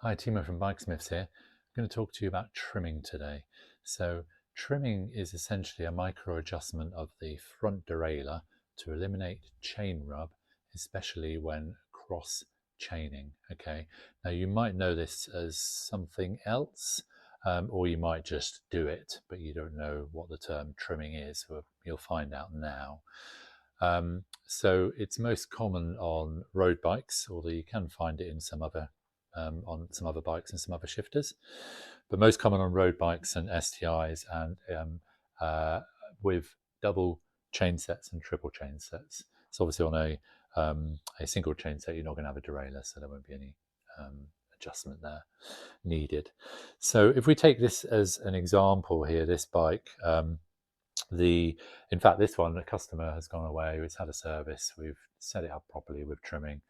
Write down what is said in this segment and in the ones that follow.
Hi, Timo from Bikesmiths here. I'm going to talk to you about trimming today. So trimming is essentially a micro adjustment of the front derailleur to eliminate chain rub, especially when cross chaining. Okay, now you might know this as something else, or you might just do it, but you don't know what the term trimming is. So you'll find out now. So it's most common on road bikes, although you can find it in some other on some other bikes and some other shifters, but most common on road bikes and STIs, and with double chain sets and triple chain sets. So obviously on a single chain set, you're not going to have a derailleur, so there won't be any adjustment there needed. So if we take this as an example here, this bike, in fact, this one, the customer has gone away, it's had a service, we've set it up properly with trimming.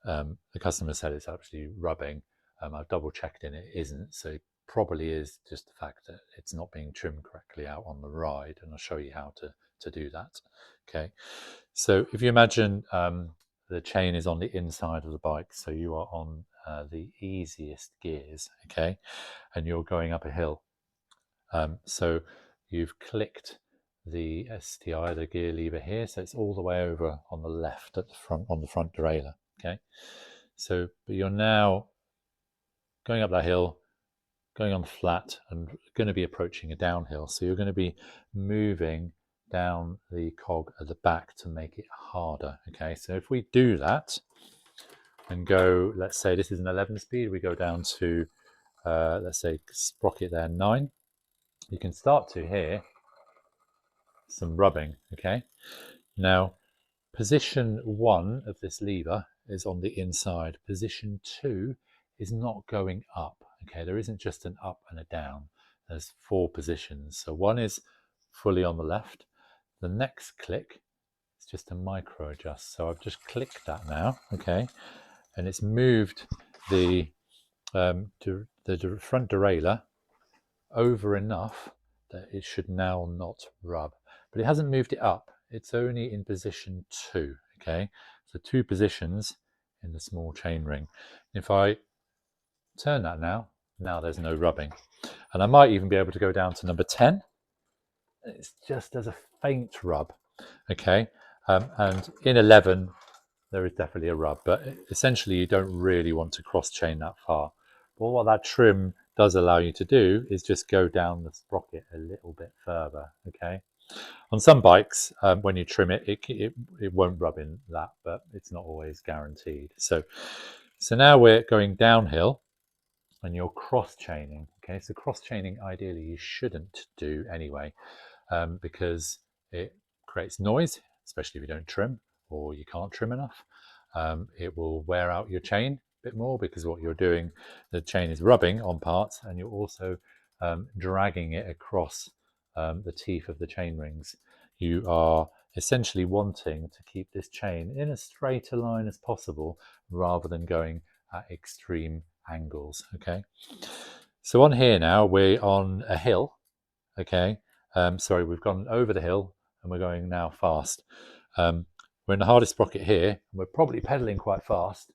The customer said it's actually rubbing. I've double checked and it isn't, so it probably is just the fact that it's not being trimmed correctly out on the ride, and I'll show you how to do that. Okay, so if you imagine the chain is on the inside of the bike, so you are on the easiest gears, okay, and you're going up a hill. So you've clicked the STI, the gear lever here, so it's all the way over on the left at the front, on the front derailleur. Okay, so but you're now going up that hill, going on the flat, and going to be approaching a downhill. So you're going to be moving down the cog at the back to make it harder. Okay, so if we do that and go, let's say this is an 11 speed, we go down to let's say sprocket there 9. You can start to hear some rubbing. Okay, now position 1 of this lever is on the inside. Position 2 is not going up. Okay, there isn't just an up and a down. There's 4 positions. So 1 is fully on the left. The next click is just a micro adjust. So I've just clicked that now. Okay, and it's moved the front derailleur over enough that it should now not rub, but it hasn't moved it up. It's only in position 2. Okay, so 2 positions in the small chain ring. If I turn that now there's no rubbing, and I might even be able to go down to number 10. It's just as a faint rub. Okay, and in 11 there is definitely a rub, but essentially you don't really want to cross chain that far. But what that trim does allow you to do is just go down the sprocket a little bit further. Okay, on some bikes, when you trim it, it won't rub in that, but it's not always guaranteed. So now we're going downhill, and you're cross chaining. Okay, so cross chaining ideally you shouldn't do anyway, because it creates noise, especially if you don't trim or you can't trim enough. It will wear out your chain a bit more, because what you're doing, the chain is rubbing on parts, and you're also dragging it across the teeth of the chain rings. You are essentially wanting to keep this chain in as straight a line as possible, rather than going at extreme angles. Okay, so on here now we're on a hill. Okay, sorry, we've gone over the hill and we're going now fast. We're in the hardest sprocket here, and we're probably pedaling quite fast.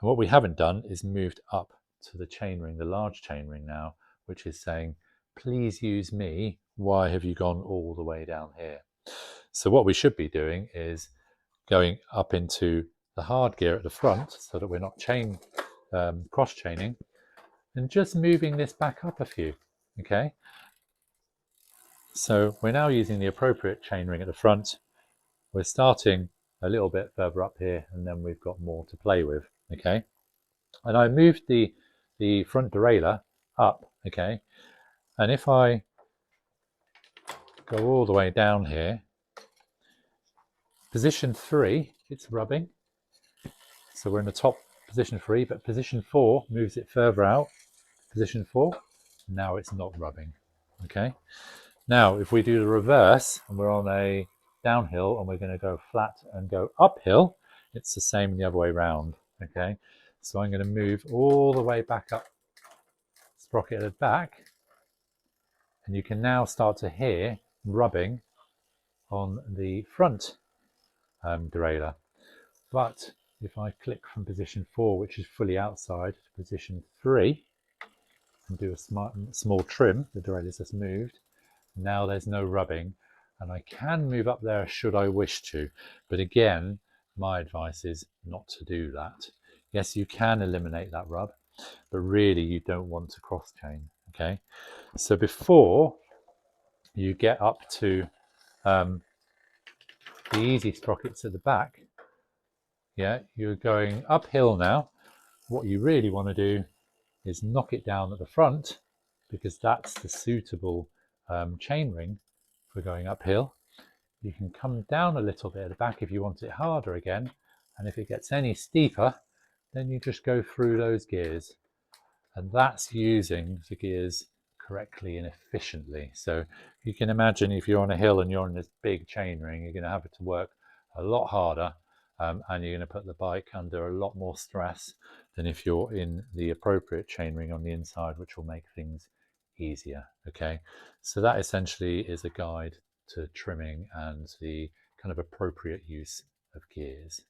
And what we haven't done is moved up to the chain ring, the large chain ring now, which is saying, please use me. Why have you gone all the way down here? So what we should be doing is going up into the hard gear at the front, so that we're not cross chaining, and just moving this back up a few. Okay, so we're now using the appropriate chain ring at the front. We're starting a little bit further up here, and then we've got more to play with. Okay, and I moved the front derailleur up. Okay, and if I go all the way down here, position 3, it's rubbing. So we're in the top position 3, but position 4 moves it further out. Position 4, now it's not rubbing. Okay, now if we do the reverse, and we're on a downhill and we're going to go flat and go uphill, it's the same the other way around. Okay, so I'm going to move all the way back up, sprocket at the back, and you can now start to hear rubbing on the front derailleur. But if I click from position 4, which is fully outside, to position 3, and do a small trim, the derailleur's just moved. Now there's no rubbing, and I can move up there should I wish to, but again, my advice is not to do that. Yes, you can eliminate that rub, but really you don't want to cross chain, okay? So before you get up to the easy sprockets at the back, yeah, you're going uphill now. What you really want to do is knock it down at the front, because that's the suitable chain ring for going uphill. You can come down a little bit at the back if you want it harder again, and if it gets any steeper, then you just go through those gears, and that's using the gears correctly and efficiently. So you can imagine if you're on a hill and you're on this big chain ring, you're going to have to work a lot harder, and you're going to put the bike under a lot more stress than if you're in the appropriate chain ring on the inside, which will make things easier. Okay, so that essentially is a guide to trimming and the kind of appropriate use of gears.